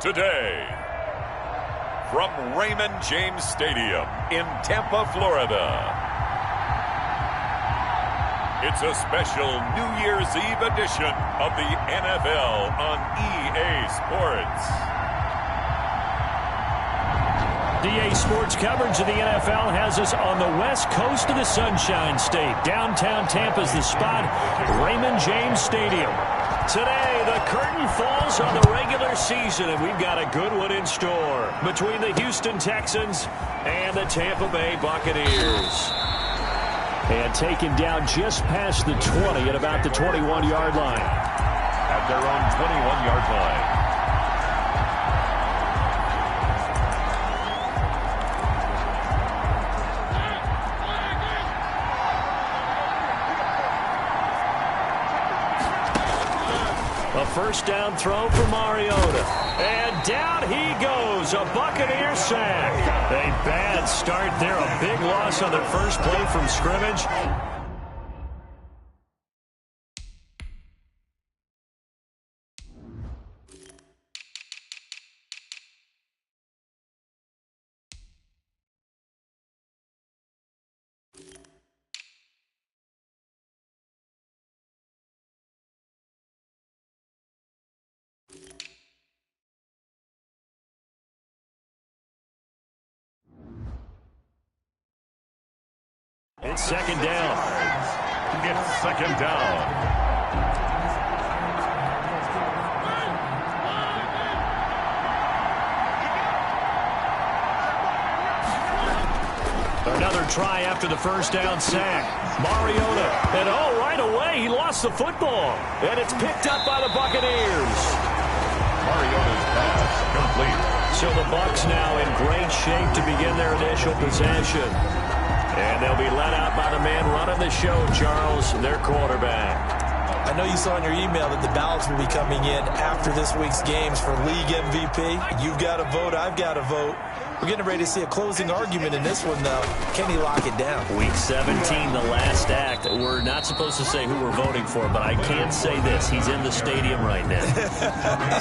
today. From Raymond James Stadium in Tampa, Florida, it's a special New Year's Eve edition of the NFL on EA Sports. EA Sports coverage of the NFL has us on the west coast of the Sunshine State. Downtown Tampa's the spot, Raymond James Stadium. Today, the curtain falls on the regular season, and we've got a good one in store between the Houston Texans and the Tampa Bay Buccaneers. And taken down just past the 20 at about the 21-yard line. At their own 21-yard line. A first down throw for Mariota. And down he goes. A Buccaneer sack. A bad start there. A big loss on their first play from scrimmage. It's second down. It's second down. Another try after the first down sack. Mariota. And right away he lost the football. And it's picked up by the Buccaneers. Mariota's pass complete. So the Bucs now in great shape to begin their initial possession. And they'll be let out by the man running the show, Charles, their quarterback. I know you saw in your email that the ballots will be coming in after this week's games for league MVP. You've got to vote. I've got to vote. We're getting ready to see a closing argument in this one, though. Can he lock it down? Week 17, the last act. We're not supposed to say who we're voting for, but I can say this. He's in the stadium right now.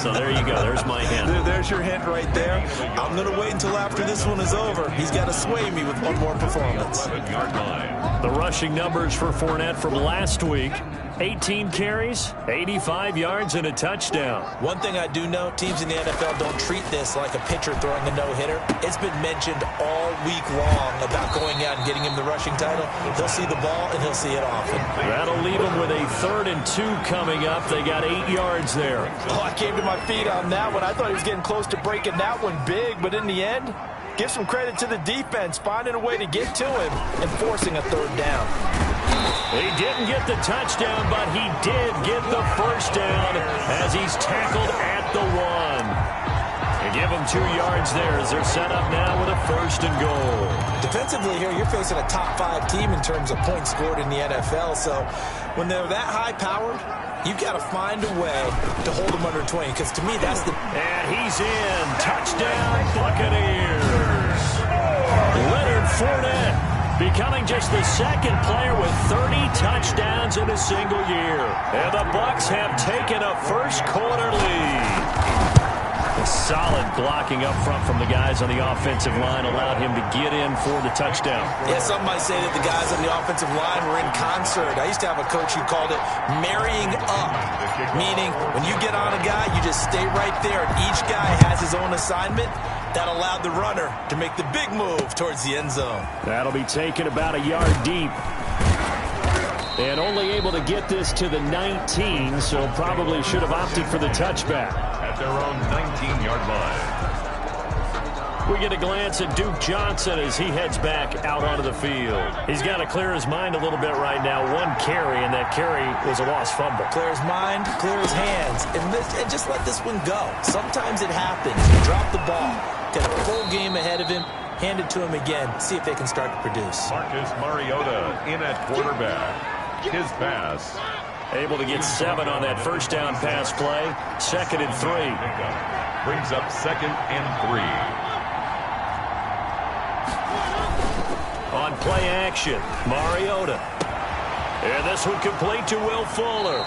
So there you go. There's my hint. There's your hint right there. I'm going to wait until after this one is over. He's got to sway me with one more performance. The rushing numbers for Fournette from last week. 18 carries, 85 yards, and a touchdown. One thing I do know, teams in the NFL don't treat this like a pitcher throwing a no-hitter. It's been mentioned all week long about going out and getting him the rushing title. He'll see the ball, and he'll see it often. That'll leave him with a 3rd and 2 coming up. They got 8 yards there. Oh, I came to my feet on that one. I thought he was getting close to breaking that one big, but in the end, give some credit to the defense, finding a way to get to him and forcing a 3rd down. He didn't get the touchdown, but he did get the first down as he's tackled at the 1. And give him 2 yards there as they're set up now with a 1st and goal. Defensively here, you're facing a top 5 team in terms of points scored in the NFL. So when they're that high-powered, you've got to find a way to hold them under 20, because to me, that's the... And he's in. Touchdown, Buccaneers. Leonard Fournette becoming just the 2nd player with 30 touchdowns in a single year. And the Bucs have taken a first-quarter lead. A solid blocking up front from the guys on the offensive line allowed him to get in for the touchdown. Yeah, some might say that the guys on the offensive line were in concert. I used to have a coach who called it marrying up, meaning when you get on a guy, you just stay right there, and each guy has his own assignment. That allowed the runner to make the big move towards the end zone. That'll be taken about a yard deep. And only able to get this to the 19, so probably should have opted for the touchback. At their own 19-yard line. We get a glance at Duke Johnson as he heads back out onto the field. He's got to clear his mind a little bit right now. 1 carry, and that carry was a lost fumble. Clear his mind, clear his hands, and just let this one go. Sometimes it happens. Drop the ball. Got a full game ahead of him. Hand it to him again. See if they can start to produce. Marcus Mariota in at quarterback. His pass. Able to get 7 on that first down pass play. 2nd and 3. Brings up 2nd and 3. On play action, Mariota. And this one complete to Will Fuller.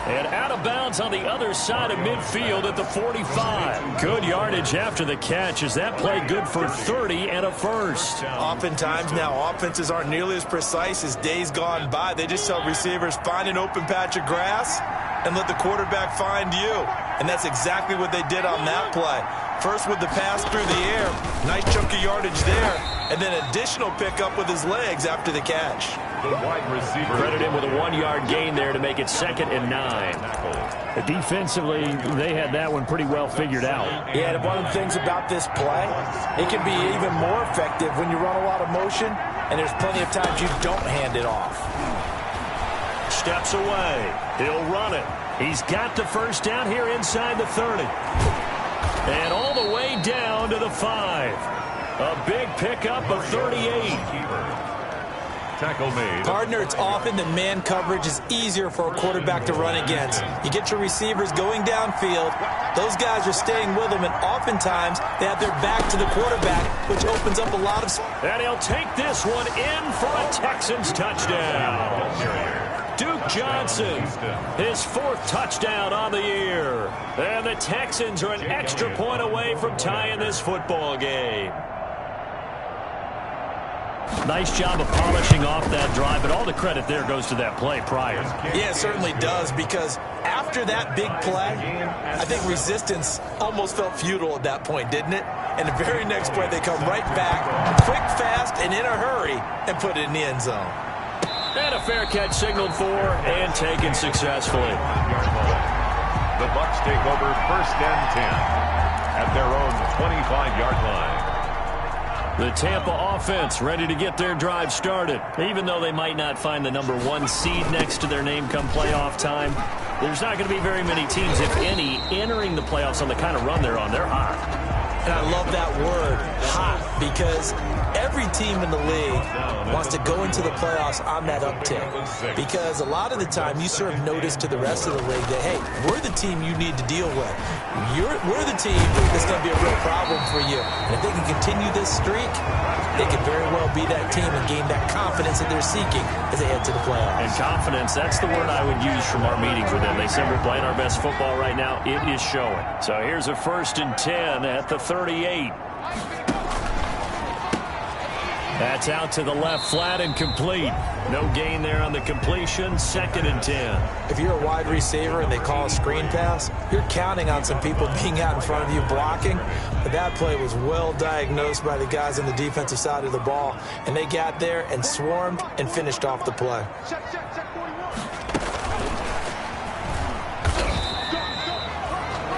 And out of bounds on the other side of midfield at the 45. Good yardage after the catch. Is that play good for 30 and a first? Oftentimes now, offenses aren't nearly as precise as days gone by. They just tell receivers, find an open patch of grass and let the quarterback find you. And that's exactly what they did on that play. First with the pass through the air. Nice chunk of yardage there. And then additional pickup with his legs after the catch. The wide receiver. Credit him with a 1-yard gain there to make it 2nd and 9. Defensively, they had that one pretty well figured out. Yeah, and one of the things about this play, it can be even more effective when you run a lot of motion, and there's plenty of times you don't hand it off. Steps away. He'll run it. He's got the first down here inside the 30. And all the way down to the 5. A big pickup of 38. Tackle made. Partner, it's often that man coverage is easier for a quarterback to run against. You get your receivers going downfield. Those guys are staying with them, and oftentimes they have their back to the quarterback, which opens up a lot of... And he'll take this one in for a Texans touchdown. Duke Johnson, his 4th touchdown on the year. And the Texans are an extra point away from tying this football game. Nice job of polishing off that drive, but all the credit there goes to that play prior. Yeah, it certainly does, because after that big play, I think resistance almost felt futile at that point, didn't it? And the very next play, they come right back, quick, fast, and in a hurry, and put it in the end zone. And a fair catch signaled for and taken successfully. The Bucs take over 1st and 10 at their own 25-yard line. The Tampa offense ready to get their drive started. Even though they might not find the number 1 seed next to their name come playoff time, there's not going to be very many teams, if any, entering the playoffs on the kind of run they're on. They're hot. And I love that word, hot, because every team in the league wants to go into the playoffs on that uptick. Because a lot of the time you serve notice to the rest of the league that, hey, we're the team you need to deal with. We're the team that's going to be a real problem for you. And if they can continue this streak, they could very well be that team and gain that confidence that they're seeking as they head to the playoffs. And confidence, that's the word I would use from our meetings with them. They said we're playing our best football right now. It is showing. So here's a 1st and 10 at the 38. That's out to the left flat and complete. No gain there on the completion. 2nd and 10. If you're a wide receiver and they call a screen pass, you're counting on some people being out in front of you blocking. But that play was well diagnosed by the guys on the defensive side of the ball. And they got there and swarmed and finished off the play.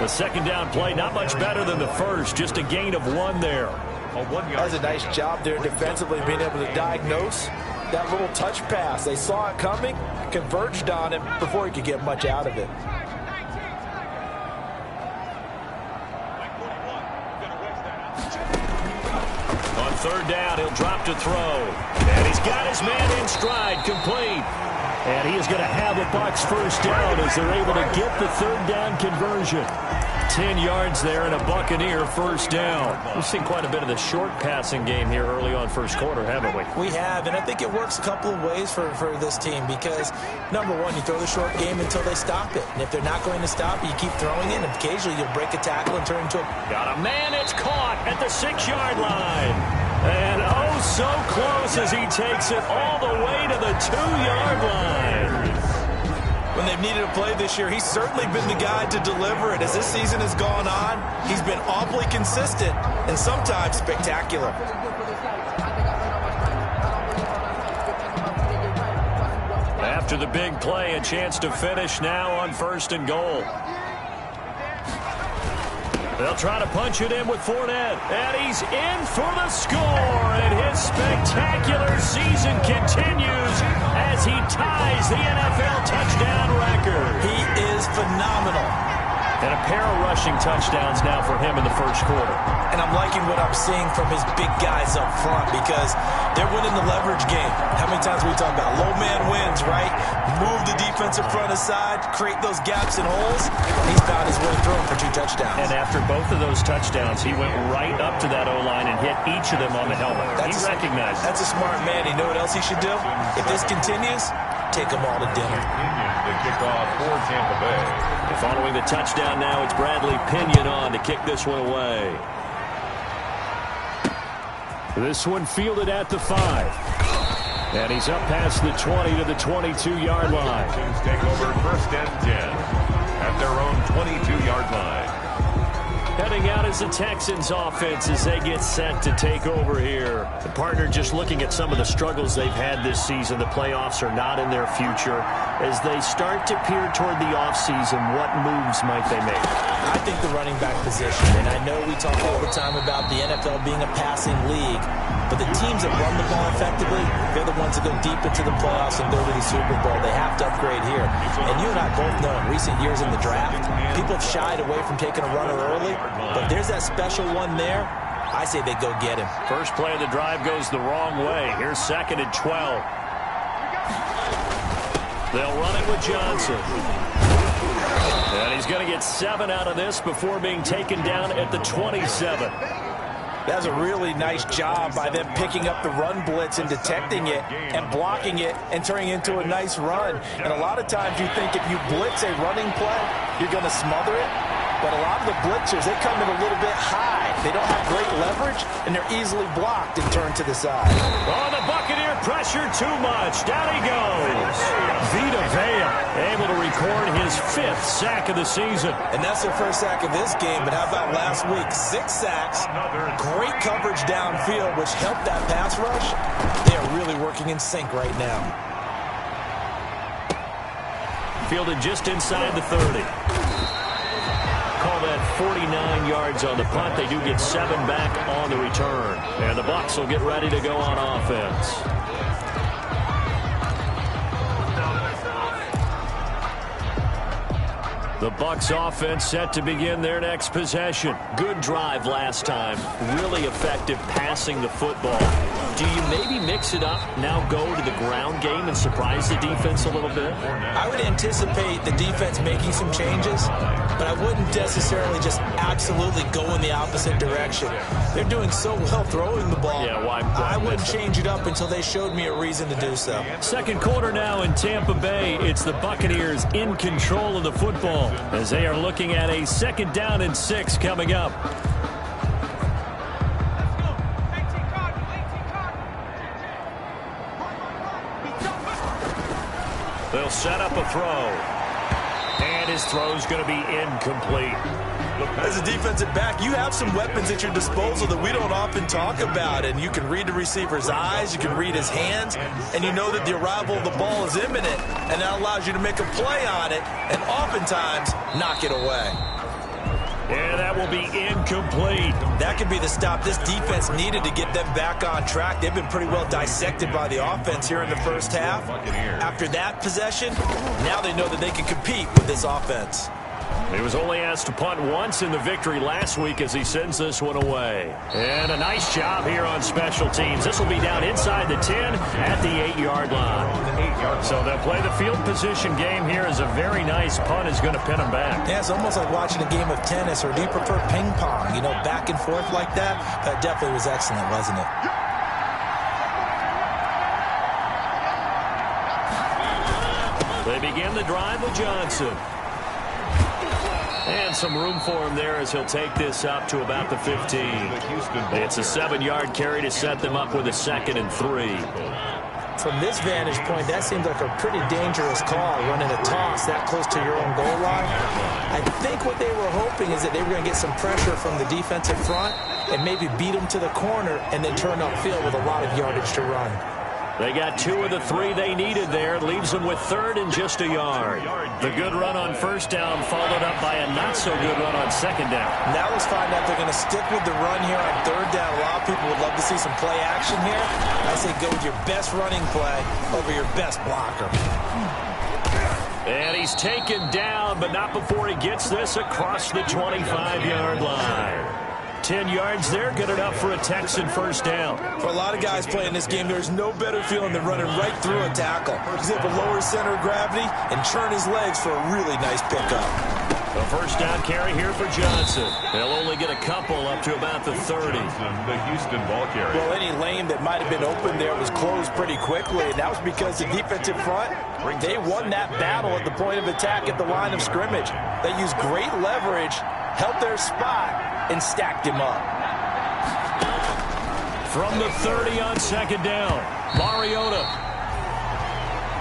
The 2nd down play, not much better than the first. Just a gain of 1 there. That's a nice job there defensively, being able to diagnose that little touch pass. They saw it coming, converged on it before he could get much out of it. On 3rd down, he'll drop to throw. And he's got his man in stride, complete. And he is going to have the Bucs first down as they're able to get the 3rd down conversion. 10 yards there and a Buccaneer first down. We've seen quite a bit of the short passing game here early on first quarter, haven't we? We have, and I think it works a couple of ways for this team because, number one, you throw the short game until they stop it. And if they're not going to stop it, you keep throwing it, and occasionally you'll break a tackle and turn into a... Got a man, it's caught at the 6-yard line. And oh, so close as he takes it all the way to the 2-yard line. When they've needed a play this year, he's certainly been the guy to deliver it. As this season has gone on, he's been awfully consistent and sometimes spectacular. After the big play, a chance to finish now on 1st and goal. They'll try to punch it in with Fournette, and he's in for the score, and his spectacular season continues as he ties the NFL touchdown record. He is phenomenal. And a pair of rushing touchdowns now for him in the first quarter. And I'm liking what I'm seeing from his big guys up front because they're winning the leverage game. How many times we talk about low man wins, right? Move the defensive front aside, create those gaps and holes. He's found his way through for 2 touchdowns. And after both of those touchdowns, he went right up to that O-line and hit each of them on the helmet. He recognized it. That's a smart man. You know what else he should do? If this continues, take them all to dinner. The kickoff for Tampa Bay. Following the touchdown now, it's Bradley Pinion on to kick this one away. This one fielded at the 5. And he's up past the 20 to the 22-yard line. Texans take over first and 10 at their own 22-yard line. Heading out is the Texans offense as they get set to take over here. The partner just looking at some of the struggles they've had this season. The playoffs are not in their future. As they start to peer toward the offseason, what moves might they make? I think the running back position, and I know we talk all the time about the NFL being a passing league, but the teams that run the ball effectively, they're the ones that go deep into the playoffs and go to the Super Bowl. They have to upgrade here. And you and I both know in recent years in the draft, people have shied away from taking a runner early, but there's that special one there. I say they go get him. First play of the drive goes the wrong way. Here's 2nd and 12. They'll run it with Johnson. And he's going to get 7 out of this before being taken down at the 27. That's a really nice job by them picking up the run blitz and detecting it and blocking it and turning it into a nice run. And a lot of times you think if you blitz a running play, you're going to smother it. But a lot of the blitzers, they come in a little bit high. They don't have great leverage, and they're easily blocked and turned to the side. Oh, the Buccaneer pressure too much. Down he goes. Vita Vea able to record his 5th sack of the season. And that's their first sack of this game, but how about last week? 6 sacks, great coverage downfield, which helped that pass rush. They are really working in sync right now. Fielded just inside the 30. Call that 49 yards on the punt. They do get 7 back on the return. And the Bucs will get ready to go on offense. The Bucs offense set to begin their next possession. Good drive last time. Really effective passing the football. Do you maybe mix it up, now go to the ground game and surprise the defense a little bit? I would anticipate the defense making some changes, but I wouldn't necessarily just absolutely go in the opposite direction. They're doing so well throwing the ball. Yeah, why I wouldn't change it up until they showed me a reason to do so. Second quarter now in Tampa Bay. It's the Buccaneers in control of the football as they are looking at a 2nd down and 6 coming up. They'll set up a throw. And his throw's going to be incomplete. As a defensive back, you have some weapons at your disposal that we don't often talk about. And you can read the receiver's eyes, you can read his hands, and you know that the arrival of the ball is imminent. And that allows you to make a play on it and oftentimes knock it away. Yeah, that will be incomplete. That could be the stop this defense needed to get them back on track. They've been pretty well dissected by the offense here in the first half. After that possession, now they know that they can compete with this offense. He was only asked to punt once in the victory last week as he sends this one away. And a nice job here on special teams. This will be down inside the 10 at the 8-yard line. So they'll play the field position game here as a very nice punt is going to pin them back. Yeah, it's almost like watching a game of tennis, or do you prefer ping pong? You know, back and forth like that? That definitely was excellent, wasn't it? They begin the drive with Johnson. And some room for him there as he'll take this up to about the 15. It's a 7-yard carry to set them up with a 2nd and 3. From this vantage point, that seems like a pretty dangerous call, running a toss that close to your own goal line. I think what they were hoping is that they were going to get some pressure from the defensive front and maybe beat them to the corner and then turn upfield with a lot of yardage to run. They got 2 of the 3 they needed there. Leaves them with 3rd and just a yard. The good run on 1st down followed up by a not-so-good run on 2nd down. Now let's find out if they're going to stick with the run here on 3rd down. A lot of people would love to see some play action here. I say go with your best running play over your best blocker. And he's taken down, but not before he gets this across the 25-yard line. 10 yards there, good enough for a Texan first down. For a lot of guys playing this game, there's no better feeling than running right through a tackle. He's able to lower his center of gravity and turn his legs for a really nice pickup. A first down carry here for Johnson. They'll only get a couple up to about the 30. The Houston ball carrier. Well, any lane that might have been open there was closed pretty quickly, and that was because the defensive front, they won that battle at the point of attack at the line of scrimmage. They used great leverage, held their spot, and stacked him up. From the 30 on second down, Mariota's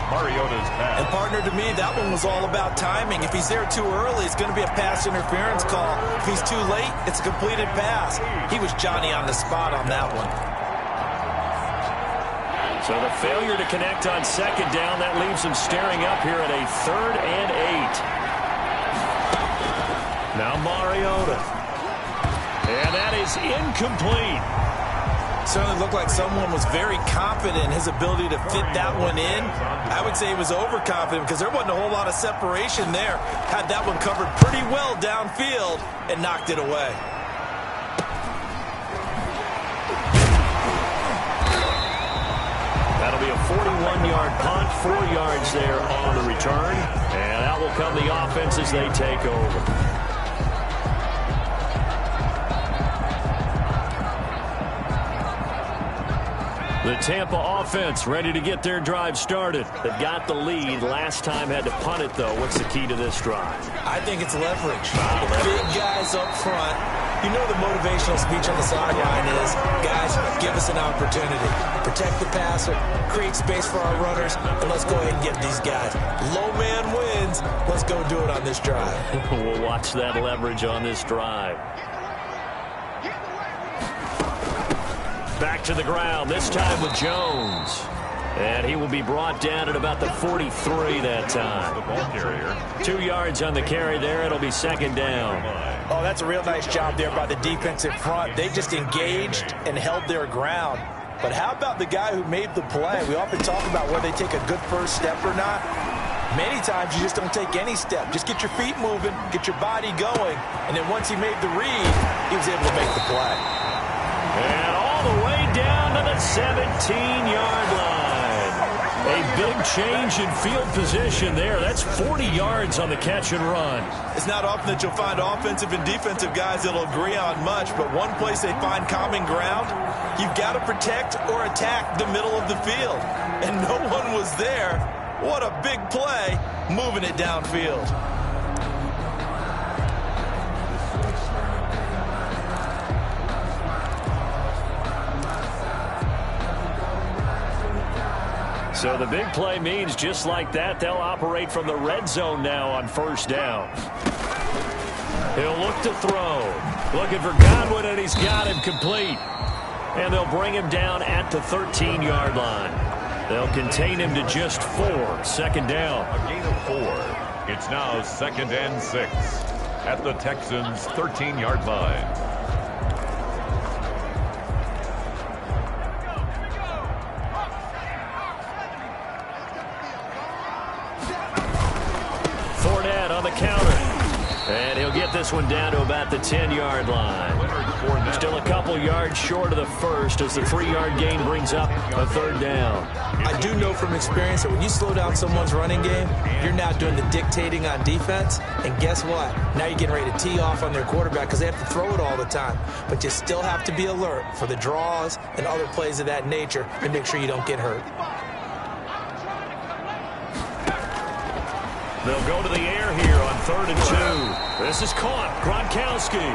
pass. And partner, to me, that one was all about timing. If he's there too early, it's going to be a pass interference call. If he's too late, it's a completed pass. He was Johnny on the spot on that one. So the failure to connect on second down, that leaves him staring up here at a 3rd and 8. Now Mariota. And that is incomplete. Certainly looked like someone was very confident in his ability to fit that one in. I would say he was overconfident because there wasn't a whole lot of separation there. Had that one covered pretty well downfield and knocked it away. That'll be a 41-yard punt, 4 yards there on the return. And out will come the offense as they take over. The Tampa offense ready to get their drive started. They've got the lead. Last time had to punt it, though. What's the key to this drive? I think it's leverage. The big guys up front. You know the motivational speech on the sideline is, guys, give us an opportunity. Protect the passer, create space for our runners, and let's go ahead and get these guys. Low man wins. Let's go do it on this drive. We'll watch that leverage on this drive. Back to the ground, this time with Jones. And he will be brought down at about the 43 that time. The ball carrier. 2 yards on the carry there. It'll be second down. Oh, that's a real nice job there by the defensive front. They just engaged and held their ground. But how about the guy who made the play? We often talk about whether they take a good first step or not. Many times you just don't take any step. Just get your feet moving, get your body going. And then once he made the read, he was able to make the play. And all the way down to the 17-yard line. A big change in field position there. That's 40 yards on the catch and run. It's not often that you'll find offensive and defensive guys that'll agree on much, but one place they find common ground, you've got to protect or attack the middle of the field. And no one was there. What a big play, moving it downfield. So the big play means just like that, they'll operate from the red zone now on first down. He'll look to throw. Looking for Godwin, and he's got him complete. And they'll bring him down at the 13-yard line. They'll contain him to just 4. Second down. A gain of 4. It's now 2nd and 6 at the Texans' 13-yard line. On the counter. And he'll get this one down to about the 10-yard line. Still a couple yards short of the first as the 3-yard gain brings up a third down. I do know from experience that when you slow down someone's running game, you're now doing the dictating on defense. And guess what? Now you're getting ready to tee off on their quarterback because they have to throw it all the time. But you still have to be alert for the draws and other plays of that nature and make sure you don't get hurt. They'll go to the air here on 3rd and 2. This is caught. Gronkowski.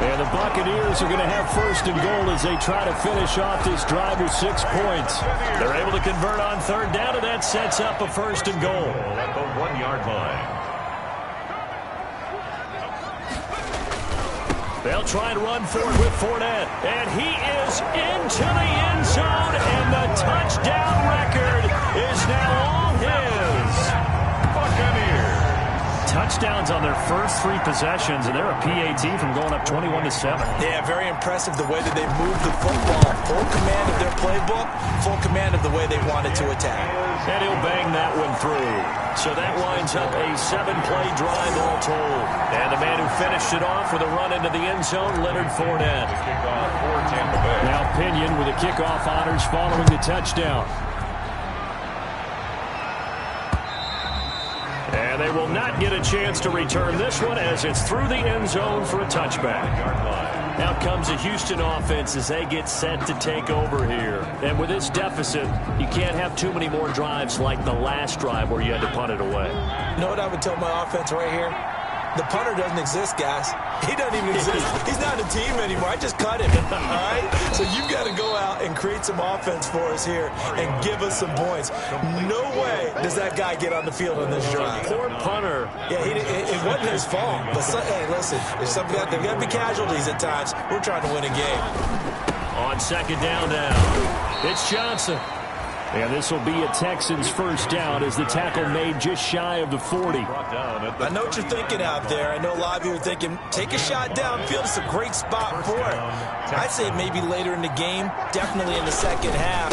And the Buccaneers are going to have 1st and goal as they try to finish off this drive with 6 points. They're able to convert on 3rd down, and that sets up a 1st and goal. At the 1-yard line. They'll try and run forward with Fournette. And he is into the end zone, and the touchdown record is now all his. Touchdowns on their first 3 possessions, and they're a PAT from going up 21-7. Yeah, very impressive the way that they moved the football. Full command of their playbook, full command of the way they wanted to attack. And he'll bang that one through. So that winds up a 7-play drive all told. And the man who finished it off with a run into the end zone, Leonard Fournette. Now Pinion with the kickoff honors following the touchdown. And they will not get a chance to return this one as it's through the end zone for a touchback. Out comes the Houston offense as they get set to take over here. And with this deficit, you can't have too many more drives like the last drive where you had to punt it away. You know what I would tell my offense right here? The punter doesn't exist, guys. He doesn't even exist. He's not a team anymore. I just cut him, all right? So you've got to go out and create some offense for us here and give us some points. No way does that guy get on the field on this drive. Poor punter. Yeah, it wasn't his fault. But, hey, listen, there's got to be casualties at times. We're trying to win a game. On second down now, it's Johnson. And this will be a Texans first down as the tackle made just shy of the 40. I know what you're thinking out there. I know a lot of you are thinking, take a shot downfield. It's a great spot for it. I'd say maybe later in the game, definitely in the second half.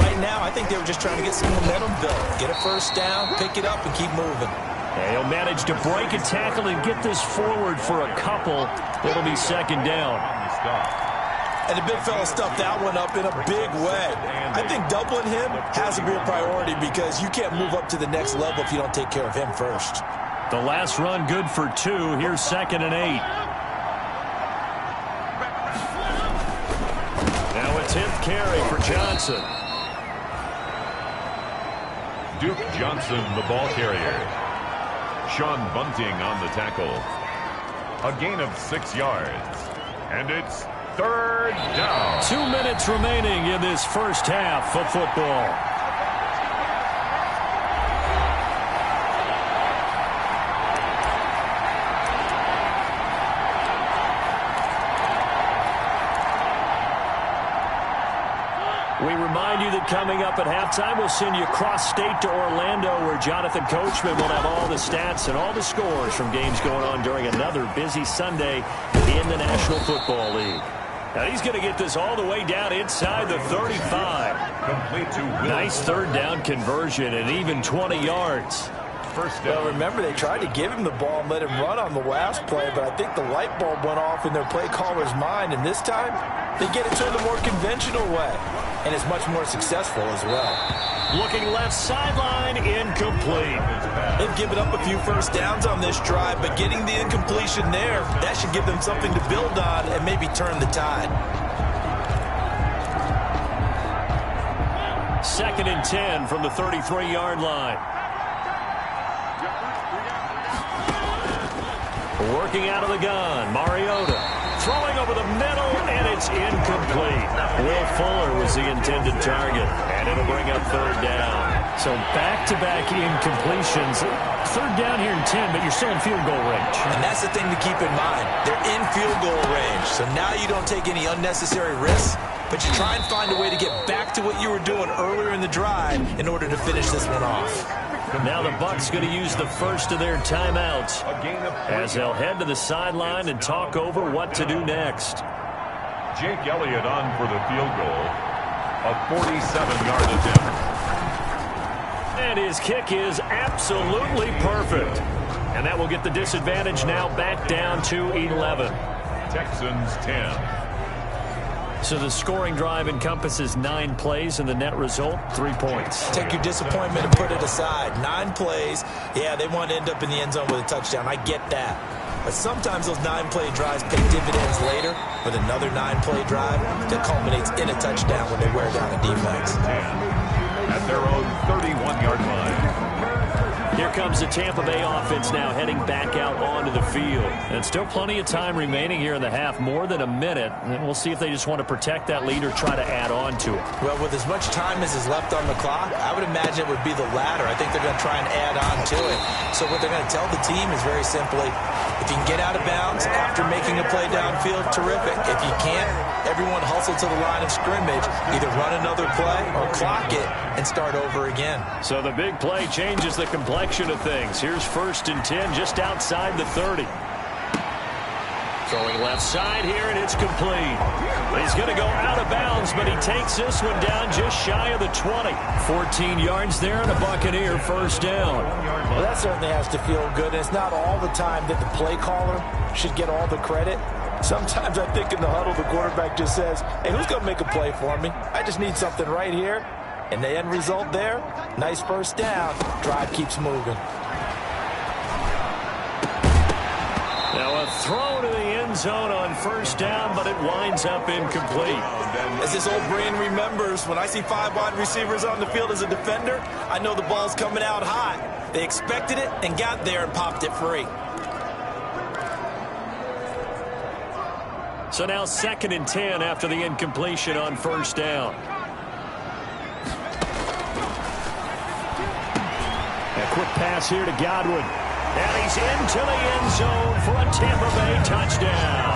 Right now, I think they were just trying to get some momentum built. Get a first down, pick it up, and keep moving. And he'll manage to break a tackle and get this forward for a couple. It'll be second down. And the big fella stuffed that one up in a big way. I think doubling him has to be a priority because you can't move up to the next level if you don't take care of him first. The last run good for 2. Here's 2nd and 8. Now a 10th carry for Johnson. Duke Johnson, the ball carrier. Sean Bunting on the tackle. A gain of 6 yards. And it's 3rd down. 2 minutes remaining in this first half of football. We remind you that coming up at halftime, we'll send you cross-state to Orlando, where Jonathan Coachman will have all the stats and all the scores from games going on during another busy Sunday in the National Football League. Now he's going to get this all the way down inside the 35. Complete to Will. Nice 3rd down conversion and even 20 yards. First down. Well, remember, they tried to give him the ball and let him run on the last play, but I think the light bulb went off in their play caller's mind, and this time they get it to him the more conventional way, and it's much more successful as well. Looking left sideline, incomplete. They've given up a few first downs on this drive, but getting the incompletion there, that should give them something to build on and maybe turn the tide. 2nd and 10 from the 33-yard line. Working out of the gun, Mariota. Throwing over the middle, and it's incomplete. Will Fuller was the intended target, and it'll bring up 3rd down. So back-to-back incompletions. 3rd down here in 10, but you're still in field goal range. And that's the thing to keep in mind. They're in field goal range, so now you don't take any unnecessary risks, but you try and find a way to get back to what you were doing earlier in the drive in order to finish this one off. Now the Bucs going to use the first of their timeouts as they'll head to the sideline and talk over what to do next. Jake Elliott on for the field goal. A 47-yard attempt. And his kick is absolutely perfect. And that will get the disadvantage now back down to 11. Texans 10. So the scoring drive encompasses 9 plays, and the net result, 3 points. Take your disappointment and put it aside. 9 plays. Yeah, they want to end up in the end zone with a touchdown. I get that. But sometimes those 9-play drives pay dividends later with another 9-play drive that culminates in a touchdown when they wear down a defense. At their own 31-yard line. Here comes the Tampa Bay offense now heading back out onto the field. And still plenty of time remaining here in the half, more than a minute. And we'll see if they just want to protect that lead or try to add on to it. Well, with as much time as is left on the clock, I would imagine it would be the latter. I think they're going to try and add on to it. So what they're going to tell the team is very simply, if you can get out of bounds after making a play downfield, terrific. If you can't, everyone hustle to the line of scrimmage, either run another play or clock it and start over again. So the big play changes the complexion direction of things. Here's 1st and 10 just outside the 30. Throwing left side here, and it's complete. He's going to go out of bounds, but he takes this one down just shy of the 20. 14 yards there, and a Buccaneer 1st down. Well, that certainly has to feel good, and it's not all the time that the play caller should get all the credit. Sometimes I think in the huddle, the quarterback just says, hey, who's going to make a play for me? I just need something right here. And the end result there, nice 1st down. Drive keeps moving. Now a throw to the end zone on 1st down, but it winds up incomplete. As this old brain remembers, when I see 5 wide receivers on the field as a defender, I know the ball's coming out hot. They expected it and got there and popped it free. So now 2nd and 10 after the incompletion on 1st down. A quick pass here to Godwin. And he's into the end zone for a Tampa Bay touchdown.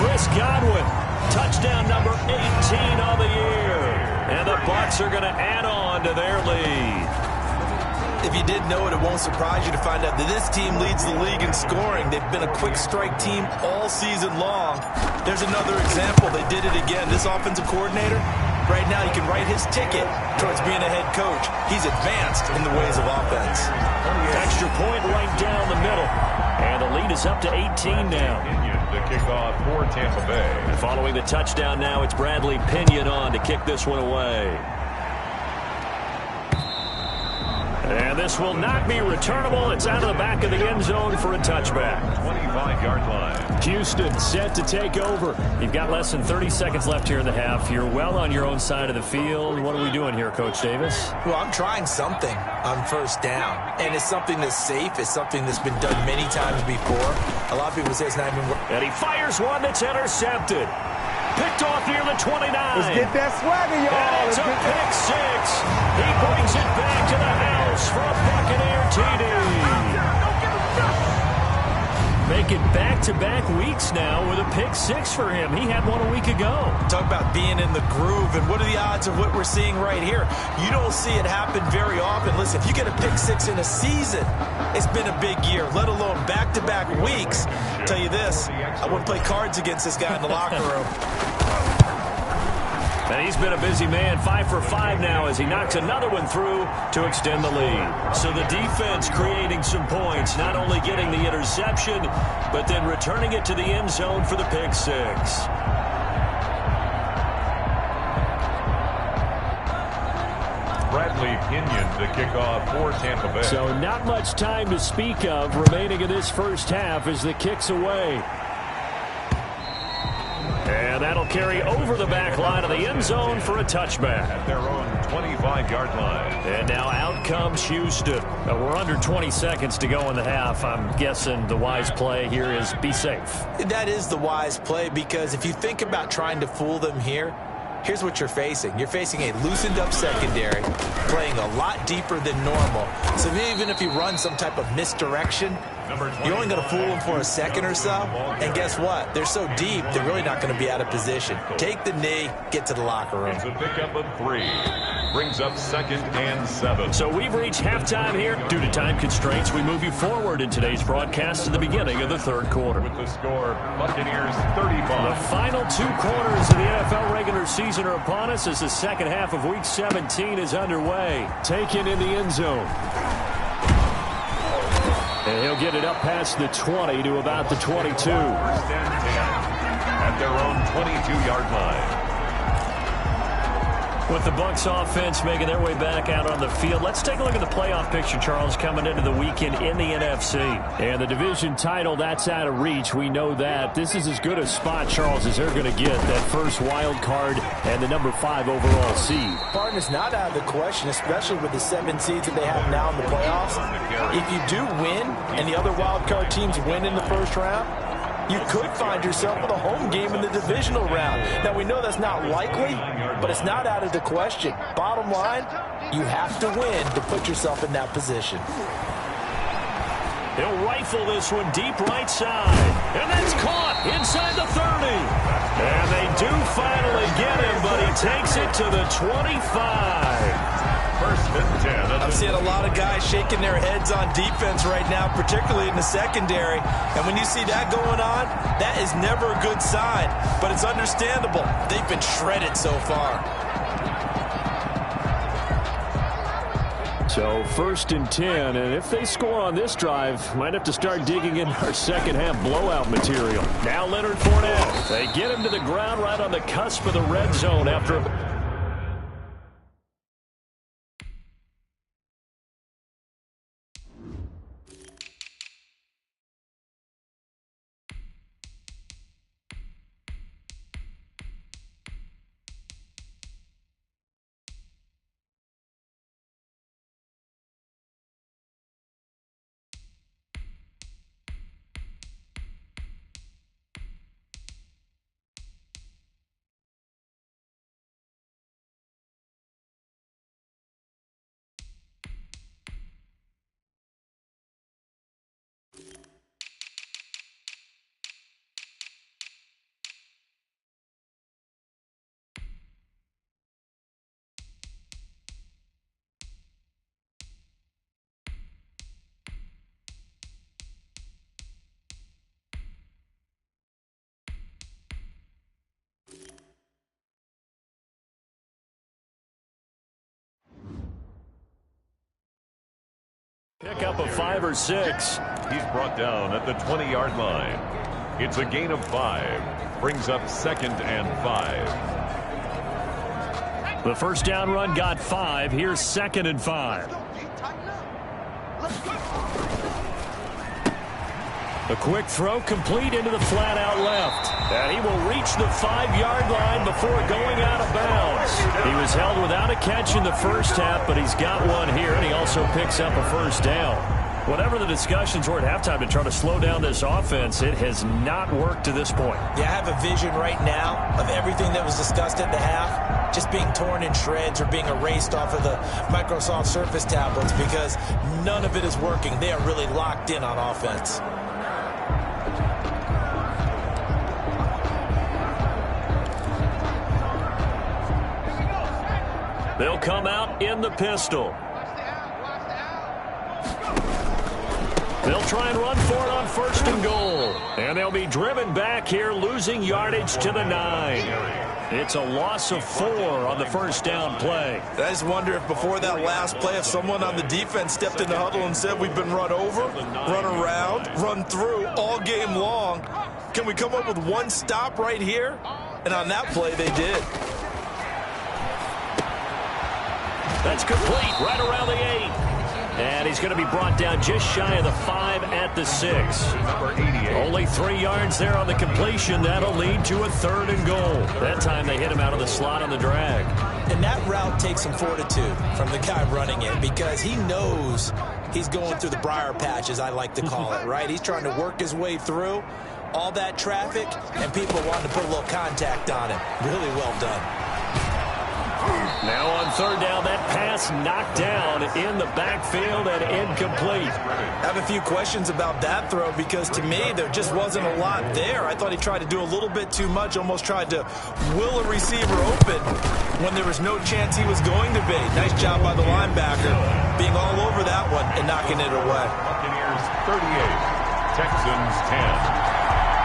Chris Godwin, touchdown number 18 on the year. And the Bucs are going to add on to their lead. If you didn't know it, it won't surprise you to find out that this team leads the league in scoring. They've been a quick strike team all season long. There's another example. They did it again. This offensive coordinator, right now he can write his ticket towards being a head coach. He's advanced in the ways of offense. Extra point right down the middle. And the lead is up to 18 now. The kickoff for Tampa Bay. And following the touchdown now, it's Bradley Pinion on to kick this one away. And this will not be returnable. It's out of the back of the end zone for a touchback. 25-yard line. Houston set to take over. You've got less than 30 seconds left here in the half. You're well on your own side of the field. What are we doing here, Coach Davis? Well, I'm trying something on 1st down. And it's something that's safe. It's something that's been done many times before. A lot of people say it's not even... And he fires one that's intercepted. Picked off near the 29. Let's get that swagger, y'all. And it's a pick 6. He brings it back to the house for a Buccaneer TD. Make it back-to-back weeks now with a pick 6 for him. He had one a week ago. Talk about being in the groove, and what are the odds of what we're seeing right here? You don't see it happen very often. Listen, if you get a pick 6 in a season, it's been a big year, let alone back-to-back weeks. I'll tell you this, I wouldn't play cards against this guy in the locker room. And he's been a busy man, 5 for 5 now as he knocks another one through to extend the lead. So the defense creating some points, not only getting the interception, but then returning it to the end zone for the pick 6. Bradley Pinion to kick off for Tampa Bay. So not much time to speak of remaining in this 1st half as the kick's away. And that'll carry over the back line of the end zone for a touchback. At their own 25-yard line. And now out comes Houston. We're under 20 seconds to go in the half. I'm guessing the wise play here is be safe. That is the wise play, because if you think about trying to fool them here, here's what you're facing. You're facing a loosened up secondary, playing a lot deeper than normal. So even if you run some type of misdirection, you're only going to fool them for a second or so. And guess what? They're so deep, they're really not going to be out of position. Take the knee, get to the locker room. It's a pickup of 3. Brings up 2nd and 7. So we've reached halftime here. Due to time constraints, we move you forward in today's broadcast to the beginning of the 3rd quarter. With the score, Buccaneers 35. The final 2 quarters of the NFL regular season are upon us as the 2nd half of Week 17 is underway. Taken in the end zone. And he'll get it up past the 20 to about the 22. 1st and 10 at their own 22-yard line. With the Bucs offense making their way back out on the field, let's take a look at the playoff picture, Charles, coming into the weekend in the NFC. And the division title, that's out of reach. We know that. This is as good a spot, Charles, as they're going to get. That first wild card and the number 5 overall seed. Pardon, is not out of the question, especially with the 7 seeds that they have now in the playoffs. If you do win and the other wild card teams win in the first round, you could find yourself with a home game in the divisional round. Now, we know that's not likely, but it's not out of the question. Bottom line, you have to win to put yourself in that position. He'll rifle this one deep right side. And that's caught inside the 30. And they do finally get him, but he takes it to the 25. First and 10. I'm seeing a lot of guys shaking their heads on defense right now, particularly in the secondary. And when you see that going on, that is never a good sign. But it's understandable. They've been shredded so far. So first and 10, and if they score on this drive, might have to start digging in our second half blowout material. Now Leonard Fournette. They get him to the ground right on the cusp of the red zone after a... Pick up a 5 or 6. He's brought down at the 20-yard line. It's a gain of 5. Brings up second and 5. The first down run got 5. Here's second and 5. A quick throw complete into the flat out left. And he will reach the 5-yard line before going out of bounds. He was held without a catch in the first half, but he's got one here, and he also picks up a first down. Whatever the discussions were at halftime to try to slow down this offense, it has not worked to this point. Yeah, I have a vision right now of everything that was discussed at the half just being torn in shreds or being erased off of the Microsoft Surface tablets because none of it is working. They are really locked in on offense. They'll come out in the pistol. They'll try and run for it on first and goal. And they'll be driven back here, losing yardage to the 9. It's a loss of 4 on the first down play. I just wonder if before that last play, if someone on the defense stepped in the huddle and said, we've been run over, run around, run through all game long. Can we come up with one stop right here? And on that play, they did. That's complete right around the 8. And he's going to be brought down just shy of the 5 at the 6. Only 3 yards there on the completion. That'll lead to a 3rd and goal. That time they hit him out of the slot on the drag. And that route takes some fortitude from the guy running it because he knows he's going through the briar patch, as I like to call it, right? He's trying to work his way through all that traffic, and people wanting to put a little contact on him. Really well done. Now on 3rd down, that pass knocked down in the backfield and incomplete. I have a few questions about that throw because to me there just wasn't a lot there. I thought he tried to do a little bit too much, almost tried to will a receiver open when there was no chance he was going to be. Nice job by the linebacker being all over that one and knocking it away. Buccaneers 38, Texans 10.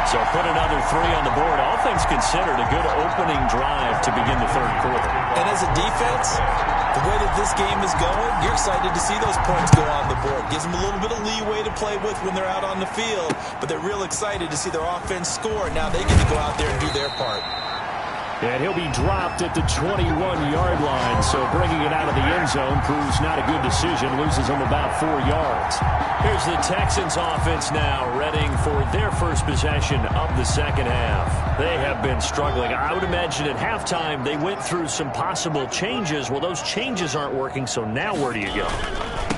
So put another 3 on the board. All things considered, a good opening drive to begin the 3rd quarter. And as a defense, the way that this game is going, you're excited to see those points go on the board. Gives them a little bit of leeway to play with when they're out on the field, but they're real excited to see their offense score. Now they get to go out there and do their part. And he'll be dropped at the 21-yard line, so bringing it out of the end zone proves not a good decision, loses him about 4 yards. Here's the Texans offense now, readying for their first possession of the second half. They have been struggling. I would imagine at halftime they went through some possible changes. Well, those changes aren't working, so now where do you go?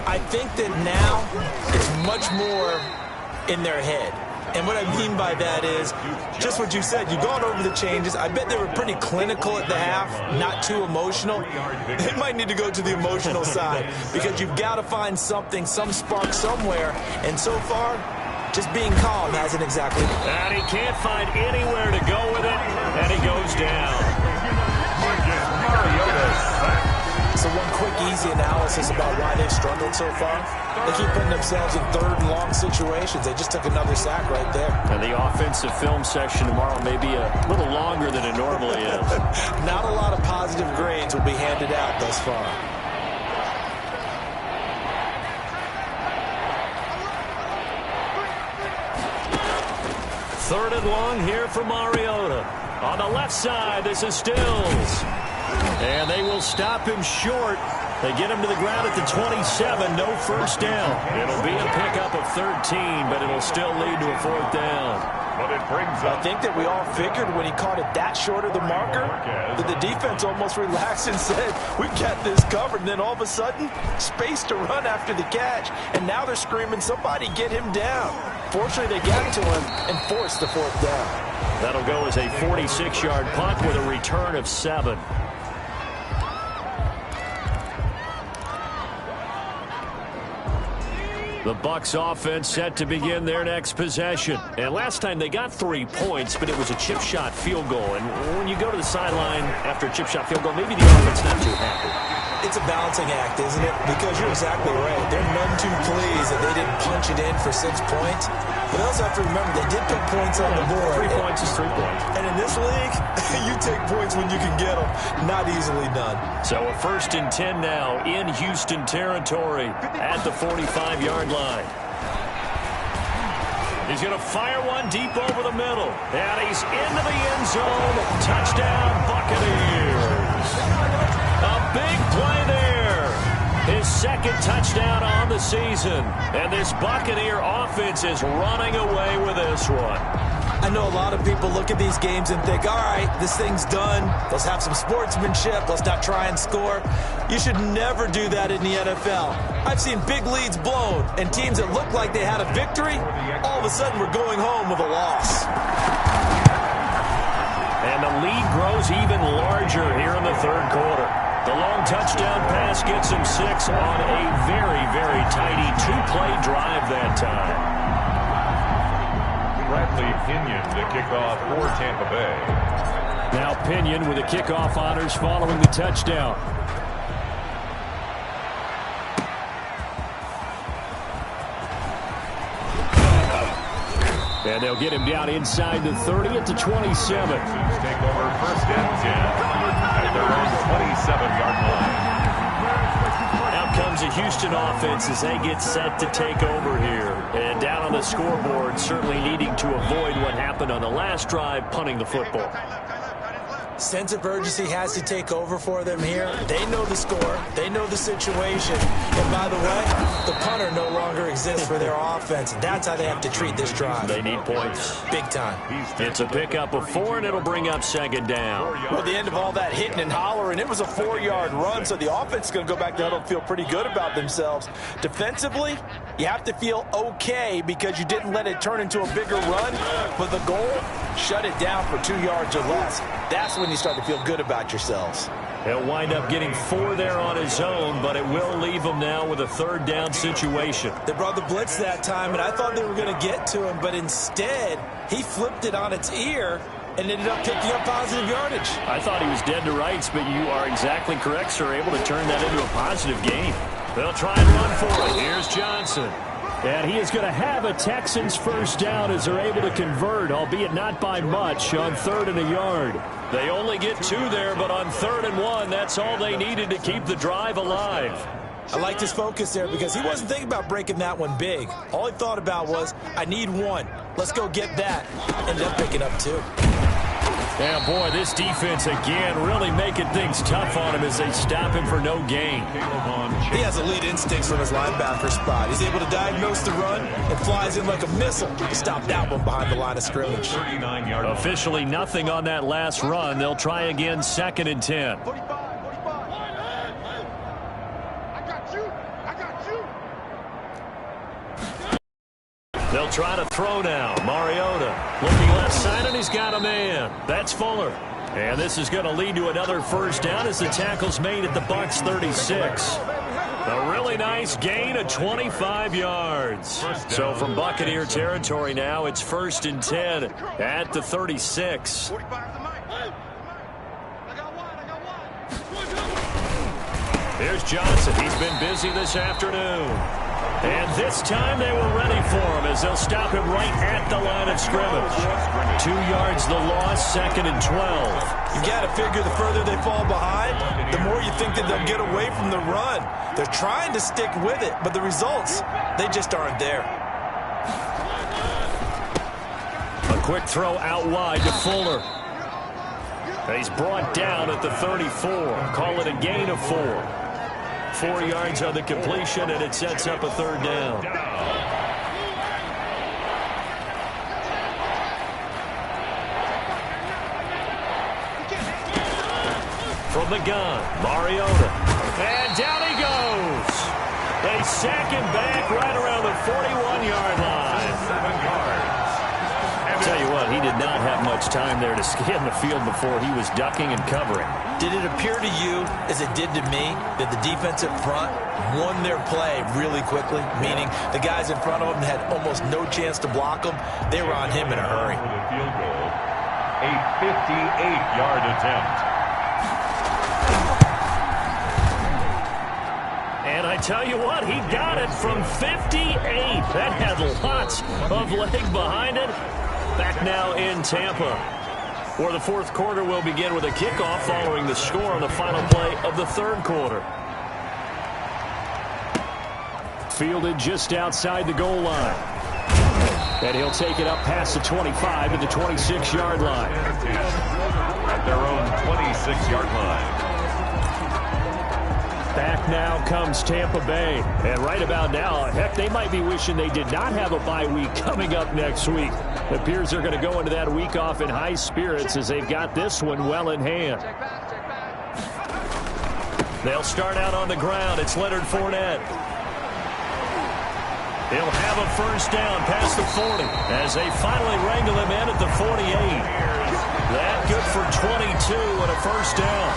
I think that now it's much more in their head. And what I mean by that is just what you said. You've gone over the changes. I bet they were pretty clinical at the half, not too emotional. They might need to go to the emotional side because you've got to find something, some spark somewhere. And so far, just being calm hasn't exactly. And he can't find anywhere to go with it, and he goes down. So one quick, easy analysis about why they've struggled so far. They keep putting themselves in third and long situations. They just took another sack right there. And the offensive film session tomorrow may be a little longer than it normally is. Not a lot of positive grades will be handed out thus far. Third and long here for Mariota. On the left side, this is Stills. And they will stop him short. They get him to the ground at the 27. No first down. It'll be a pickup of 13, but it'll still lead to a fourth down. But it brings up. I think that we all figured when he caught it that short of the marker that the defense almost relaxed and said, we've got this covered. And then all of a sudden, space to run after the catch. And now they're screaming, somebody get him down. Fortunately, they got to him and forced the fourth down. That'll go as a 46-yard punt with a return of 7. The Bucs offense set to begin their next possession. And last time they got 3 points, but it was a chip shot field goal. And when you go to the sideline after a chip shot field goal, maybe the offense not too happy. It's a balancing act, isn't it? Because you're exactly right. They're none too pleased that they didn't punch it in for 6 points. But they also have to remember they did put points on the board. 3 points is 3 points. And in this league, you take points when you can get them. Not easily done. So a 1st and 10 now in Houston territory at the 45-yard line. He's going to fire one deep over the middle. And he's into the end zone. Touchdown, Buccaneers. A big play there. His 2nd touchdown on the season. And this Buccaneer offense is running away with this one. I know a lot of people look at these games and think, all right, this thing's done. Let's have some sportsmanship. Let's not try and score. You should never do that in the NFL. I've seen big leads blown and teams that looked like they had a victory, all of a sudden we're going home with a loss. And the lead grows even larger here in the 3rd quarter. The long touchdown pass gets him 6 on a very, very tidy 2-play drive that time. Bradley Pinion to kick off for Tampa Bay. Now Pinion with the kickoff honors following the touchdown. And they'll get him down inside the 30 at the 27. Take over 1st and 10 at their own 27-yard line. Out comes the Houston offense as they get set to take over here. And down on the scoreboard, certainly needing to avoid what happened on the last drive, punting the football. Sense of urgency has to take over for them here. They know the score. They know the situation. And by the way, the punter no longer exists for their offense. That's how they have to treat this drive. They need points. Big time. It's a pickup of 4, and it'll bring up 2nd down. Well, the end of all that hitting and hollering, it was a 4-yard run, so the offense is going to go back to huddle and feel pretty good about themselves. Defensively, you have to feel okay because you didn't let it turn into a bigger run, but the goal, shut it down for 2 yards or less. That's when you start to feel good about yourselves. He'll wind up getting 4 there on his own, but it will leave him now with a 3rd down situation. They brought the blitz that time, and I thought they were going to get to him, but instead, he flipped it on its ear and ended up picking up positive yardage. I thought he was dead to rights, but you are exactly correct, sir, able to turn that into a positive gain. They'll try and run for it. Here's Johnson. And he is going to have a Texans 1st down as they're able to convert, albeit not by much, on 3rd and a yard. They only get 2 there, but on 3rd and 1, that's all they needed to keep the drive alive. I liked his focus there because he wasn't thinking about breaking that one big. All he thought about was, I need 1. Let's go get that. Ended up picking up 2. Yeah, boy, this defense again really making things tough on him as they stop him for no gain. He has elite instincts from his linebacker spot. He's able to diagnose the run and flies in like a missile to stop that one behind the line of scrimmage. Officially nothing on that last run. They'll try again 2nd and 10. They'll try to throw now. Mariota looking left side, and he's got a man. That's Fuller. And this is going to lead to another 1st down as the tackle's made at the Bucs 36. A really nice gain of 25 yards. So from Buccaneer territory now, it's 1st and 10 at the 36. Here's Johnson. He's been busy this afternoon. And this time they were ready for him as they'll stop him right at the line of scrimmage. 2 yards the loss, 2nd and 12. You got to figure the further they fall behind, the more you think that they'll get away from the run. They're trying to stick with it, but the results, they just aren't there. A quick throw out wide to Fuller. He's brought down at the 34. Call it a gain of 4. 4 yards on the completion, and it sets up a 3rd down. From the gun, Mariota. And down he goes. They sack him back right around the 41-yard line. 7 yards. Tell you what, he did not have much time there to scan the field before he was ducking and covering. Did it appear to you, as it did to me, that the defensive front won their play really quickly? Meaning the guys in front of him had almost no chance to block him. They were on him in a hurry. For the field goal, a 58-yard attempt. And I tell you what, he got it from 58. That had lots of leg behind it. Back now in Tampa, where the 4th quarter will begin with a kickoff following the score on the final play of the 3rd quarter. Fielded just outside the goal line. And he'll take it up past the 25 to the 26-yard line. At their own 26-yard line. Back now comes Tampa Bay. And right about now, heck, they might be wishing they did not have a bye week coming up next week. It appears they're going to go into that week off in high spirits as they've got this one well in hand. They'll start out on the ground. It's Leonard Fournette. He'll have a 1st down past the 40 as they finally wrangle him in at the 48. That good for 22 and a 1st down.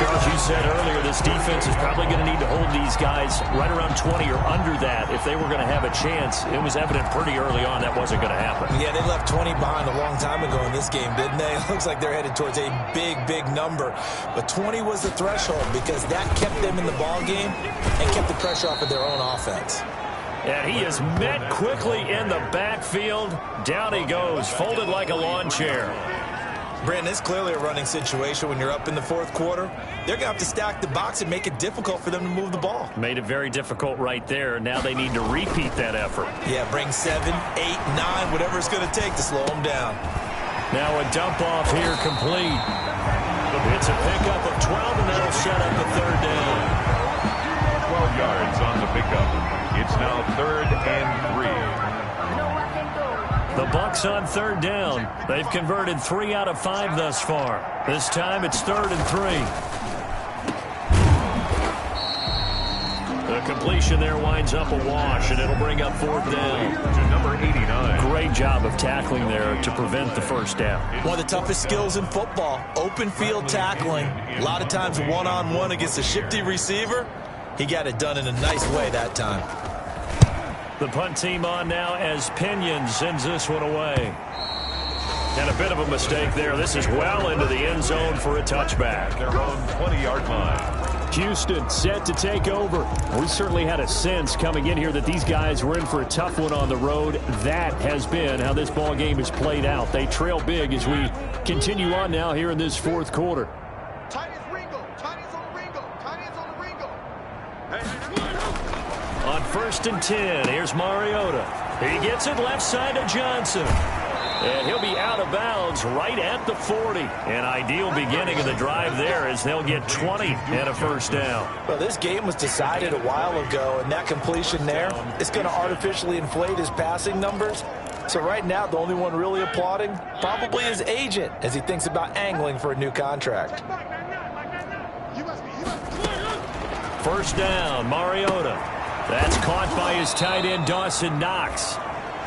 Charles, you said earlier this defense is probably going to need to hold these guys right around 20 or under that if they were going to have a chance. It was evident pretty early on that wasn't going to happen. Yeah, they left 20 behind a long time ago in this game, didn't they? It looks like they're headed towards a big, big number. But 20 was the threshold because that kept them in the ball game and kept the pressure off of their own offense. And he is met quickly in the backfield. Down he goes, folded like a lawn chair. Brandon, it's clearly a running situation when you're up in the 4th quarter. They're going to have to stack the box and make it difficult for them to move the ball. Made it very difficult right there. Now they need to repeat that effort. Yeah, bring 7, 8, 9, whatever it's going to take to slow them down. Now a dump off here complete. It's a pickup of 12, and that'll set up a 3rd down. 12 yards on the pickup. It's now 3rd and 3. The Bucs on 3rd down. They've converted 3 out of 5 thus far. This time it's 3rd and 3. The completion there winds up a wash, and it'll bring up 4th down. To number 89. Great job of tackling there to prevent the 1st down. One of the toughest skills in football, open field tackling. A lot of times one-on-one against a shifty receiver. He got it done in a nice way that time. The punt team on now as Pinion sends this one away. And a bit of a mistake there. This is well into the end zone for a touchback. Their own 20-yard line. Houston set to take over. We certainly had a sense coming in here that these guys were in for a tough one on the road. That has been how this ball game has played out. They trail big as we continue on now here in this 4th quarter. On 1st and 10, here's Mariota. He gets it left side to Johnson. And he'll be out of bounds right at the 40. An ideal beginning of the drive there as they'll get 20 and a 1st down. Well, this game was decided a while ago, and that completion there is going to artificially inflate his passing numbers. So right now, the only one really applauding probably his agent as he thinks about angling for a new contract. 1st down, Mariota. That's caught by his tight end, Dawson Knox.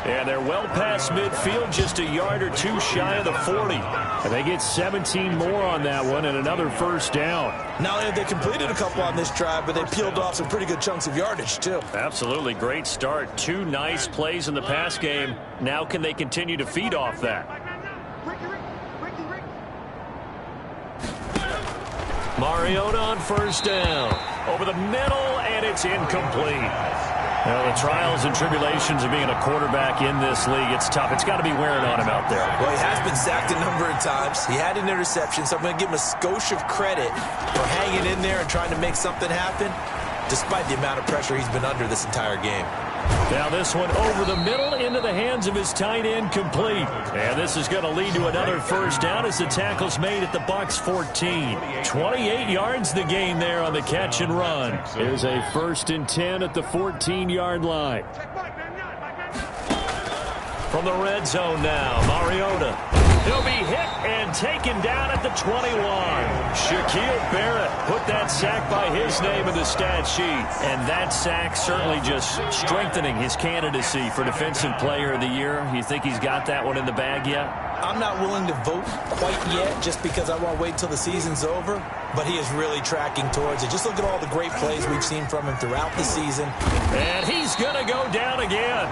And they're well past midfield, just a yard or 2 shy of the 40. And they get 17 more on that one and another 1st down. Not only have they completed a couple on this drive, but they peeled off some pretty good chunks of yardage, too. Absolutely. Great start. 2 nice plays in the pass game. Now can they continue to feed off that? Mariota on 1st down. over the middle, and it's incomplete. Well, the trials and tribulations of being a quarterback in this league, it's tough. It's got to be wearing on him out there. Well, he has been sacked a number of times. He had an interception, so I'm going to give him a skosh of credit for hanging in there and trying to make something happen, despite the amount of pressure he's been under this entire game. Now this one over the middle into the hands of his tight end, complete. And this is going to lead to another first down as the tackle's made at the Bucs 14. 28 yards the gain there on the catch and run. Here's a 1st and 10 at the 14-yard line. From the red zone now, Mariota. He'll be hit and taken down at the 21. Shaquille Barrett put that sack by his name in the stat sheet. And that sack certainly just strengthening his candidacy for Defensive Player of the Year. You think he's got that one in the bag yet? I'm not willing to vote quite yet just because I want to wait till the season's over. But he is really tracking towards it. Just look at all the great plays we've seen from him throughout the season. And he's going to go down again.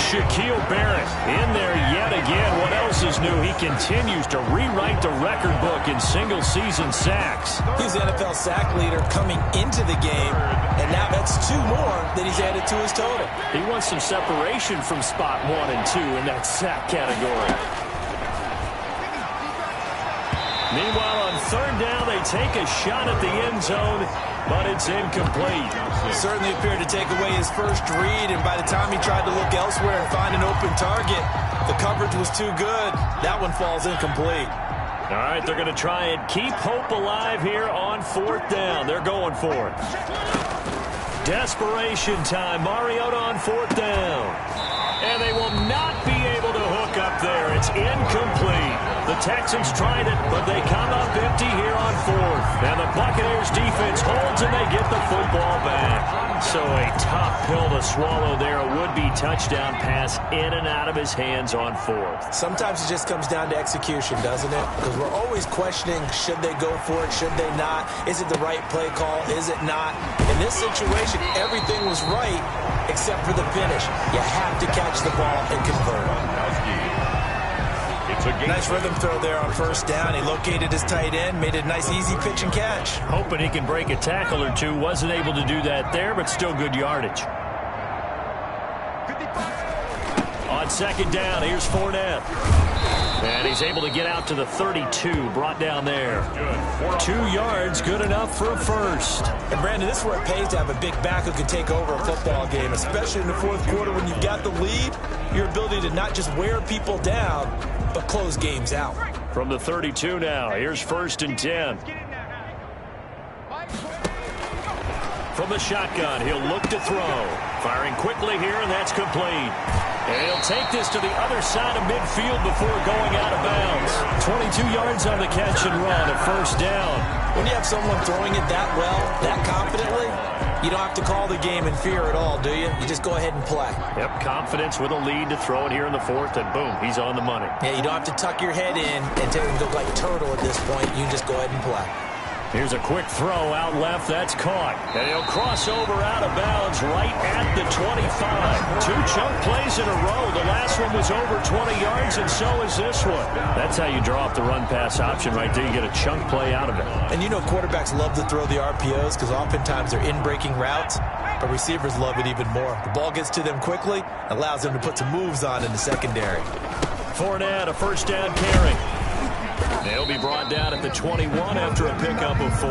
Shaquille Barrett in there yet again. What else is new? He continues to rewrite the record book in single-season sacks. He's the NFL sack leader coming into the game, and now that's 2 more that he's added to his total. He wants some separation from spot 1 and 2 in that sack category. Meanwhile, on 3rd down, they take a shot at the end zone, but it's incomplete. Certainly appeared to take away his first read, and by the time he tried to look elsewhere and find an open target, the coverage was too good. That one falls incomplete. All right, they're going to try and keep hope alive here on 4th down. They're going for it. Desperation time. Mariota on 4th down. And they will not be able to hook up there. It's incomplete. The Texans tried it, but they come up empty here on 4th. And the Buccaneers defense holds, and they get the football back. So a tough pill to swallow there. A would-be touchdown pass in and out of his hands on 4th. Sometimes it just comes down to execution, doesn't it? Because we're always questioning, should they go for it, should they not? Is it the right play call, is it not? In this situation, everything was right except for the finish. You have to catch the ball and convert. Nice rhythm throw there on 1st down. He located his tight end, made a nice easy pitch and catch. Hoping he can break a tackle or two. Wasn't able to do that there, but still good yardage. On 2nd down, here's Fournette. And he's able to get out to the 32, brought down there. 2 yards, good enough for a first. And, Brandon, this is where it pays to have a big back who can take over a football game, especially in the 4th quarter when you've got the lead. Your ability to not just wear people down, but close games out. From the 32 now, here's 1st and 10. From the shotgun, he'll look to throw. Firing quickly here, and that's complete. And he'll take this to the other side of midfield before going out of bounds. 22 yards on the catch and run, a 1st down. When you have someone throwing it that well, that confidently, you don't have to call the game in fear at all, do you? You just go ahead and play. Yep, confidence with a lead to throw it here in the 4th, and boom, he's on the money. Yeah, you don't have to tuck your head in and take him to go like turtle at this point. You just go ahead and play. Here's a quick throw out left. That's caught. And he'll cross over out of bounds right at the 25. 2 chunk plays in a row. The last one was over 20 yards, and so is this one. That's how you draw up the run-pass option right there. You get a chunk play out of it. And you know quarterbacks love to throw the RPOs because oftentimes they're in-breaking routes, but receivers love it even more. The ball gets to them quickly, allows them to put some moves on in the secondary. Fournette, a 1st down carry. They'll be brought down at the 21 after a pickup of 4.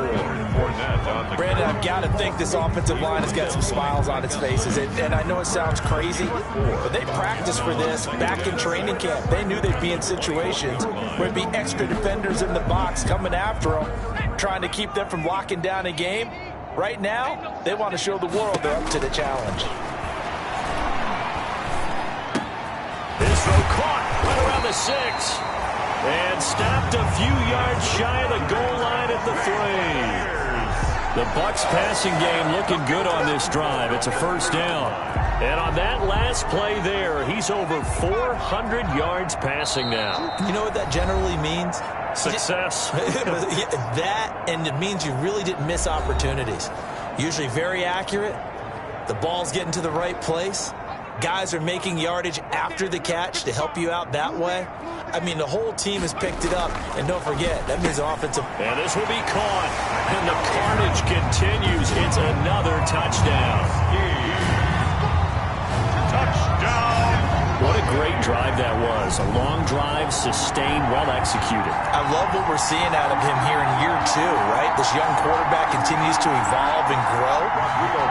Brandon, I've got to think this offensive line has got some smiles on its faces. And I know it sounds crazy, but they practiced for this back in training camp. They knew they'd be in situations where it'd be extra defenders in the box coming after them, trying to keep them from locking down a game. Right now, they want to show the world they're up to the challenge. This throw caught right around the 6. And stopped a few yards shy of the goal line at the 3. The Bucs passing game looking good on this drive. It's a 1st down. And on that last play there, he's over 400 yards passing now. You know what that generally means? Success. That, and it means you really didn't miss opportunities. Usually very accurate. The ball's getting to the right place. Guys are making yardage after the catch to help you out that way. I mean, the whole team has picked it up. And don't forget, that means offensive. And this will be caught. And the carnage continues. It's another touchdown. Touchdown. What a great drive that was. A long drive, sustained, well executed. I love what we're seeing out of him here in year 2, right? This young quarterback continues to evolve and grow.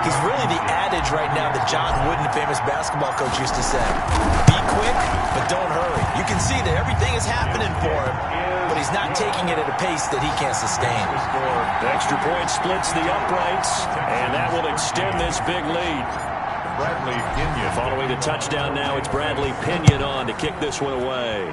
He's really the adage right now that John Wooden, famous basketball coach, used to say. Be quick, but don't hurry. You can see that everything is happening for him, but he's not taking it at a pace that he can't sustain. The extra point splits the uprights, and that will extend this big lead. Bradley Pinion. Following the touchdown now, it's Bradley Pinion on to kick this one away.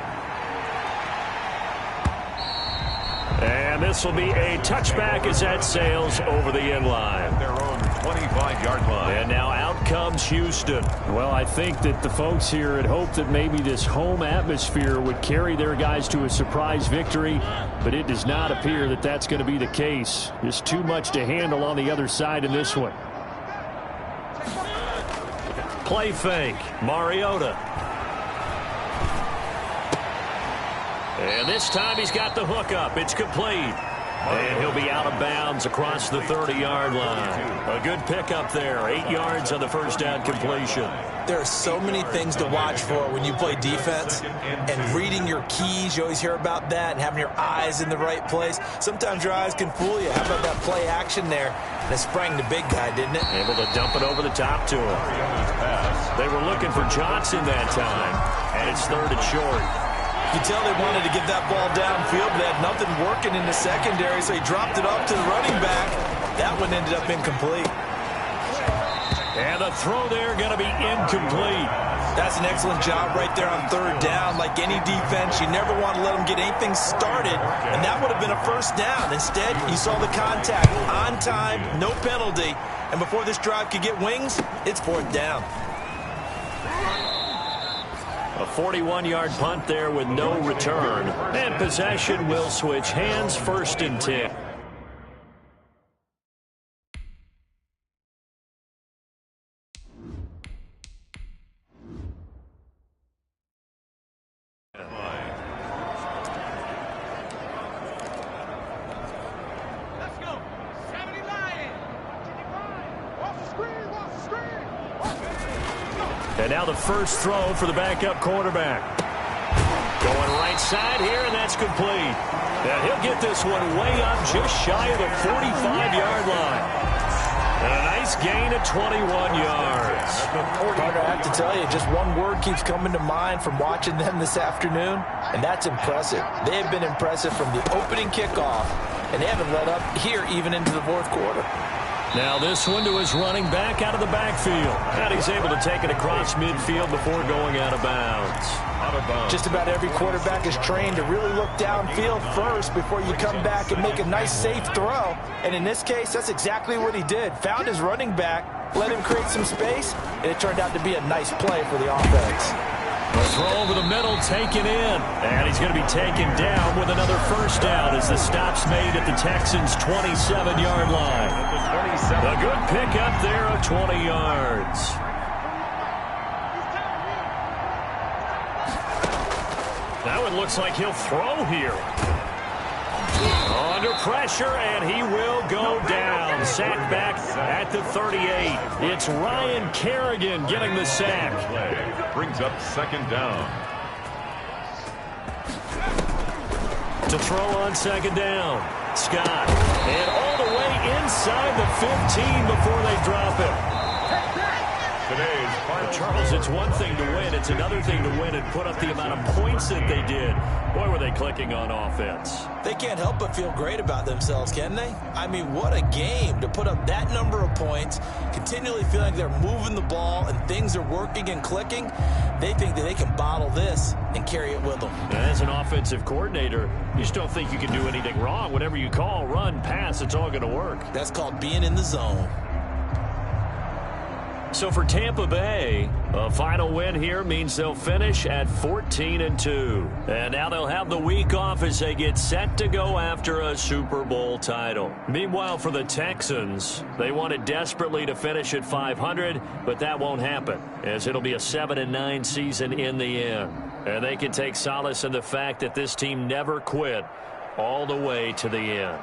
And this will be a touchback as that sails over the end line. Their own 25-yard line. And now out comes Houston. Well, I think that the folks here had hoped that maybe this home atmosphere would carry their guys to a surprise victory, but it does not appear that that's going to be the case. There's too much to handle on the other side in this one. Play fake, Mariota. And this time he's got the hook up. It's complete. And he'll be out of bounds across the 30-yard line. A good pickup there. 8 yards on the first down completion. There are so many things to watch for when you play defense, and reading your keys, you always hear about that, and having your eyes in the right place. Sometimes your eyes can fool you. How about that play action there? That sprang the big guy, didn't it? Able to dump it over the top to him. They were looking for Johnson that time, and it's 3rd and short. You can tell they wanted to get that ball downfield, but they had nothing working in the secondary, so he dropped it off to the running back. That one ended up incomplete. And the throw there going to be incomplete. That's an excellent job right there on 3rd down. Like any defense, you never want to let them get anything started, and that would have been a first down. Instead, you saw the contact on time, no penalty, and before this drive could get wings, it's 4th down. A 41-yard punt there with no return. And possession will switch hands, 1st and 10. And now the first throw for the backup quarterback. Going right side here, and that's complete. And he'll get this one way up just shy of the 45-yard line. And a nice gain of 21 yards. Carter, I have to tell you, just one word keeps coming to mind from watching them this afternoon, and that's impressive. They have been impressive from the opening kickoff, and they haven't let up here even into the 4th quarter. Now this one to his running back out of the backfield. And he's able to take it across midfield before going out of bounds. Just about every quarterback is trained to really look downfield first before you come back and make a nice, safe throw. And in this case, that's exactly what he did. Found his running back, let him create some space, and it turned out to be a nice play for the offense. A throw over the middle, taken in. And he's going to be taken down with another first down as the stop's made at the Texans' 27-yard line. A good pickup there of 20 yards. Now it looks like he'll throw here. Under pressure, and he will go down. Sacked back at the 38. It's Ryan Kerrigan getting the sack. Brings up 2nd down. To throw on 2nd down. Scott. And all the way inside the 15 before they drop him. Today's final. Charles, it's one thing to win. It's another thing to win and put up the amount of points that they did. Boy, were they clicking on offense. They can't help but feel great about themselves, can they? I mean, what a game to put up that number of points, continually feeling like they're moving the ball and things are working and clicking. They think that they can bottle this and carry it with them. As an offensive coordinator, you just don't think you can do anything wrong. Whatever you call, run, pass, it's all going to work. That's called being in the zone. So for Tampa Bay, a final win here means they'll finish at 14-2. And now they'll have the week off as they get set to go after a Super Bowl title. Meanwhile, for the Texans, they wanted desperately to finish at 500, but that won't happen, as it'll be a 7-9 season in the end. And they can take solace in the fact that this team never quit all the way to the end.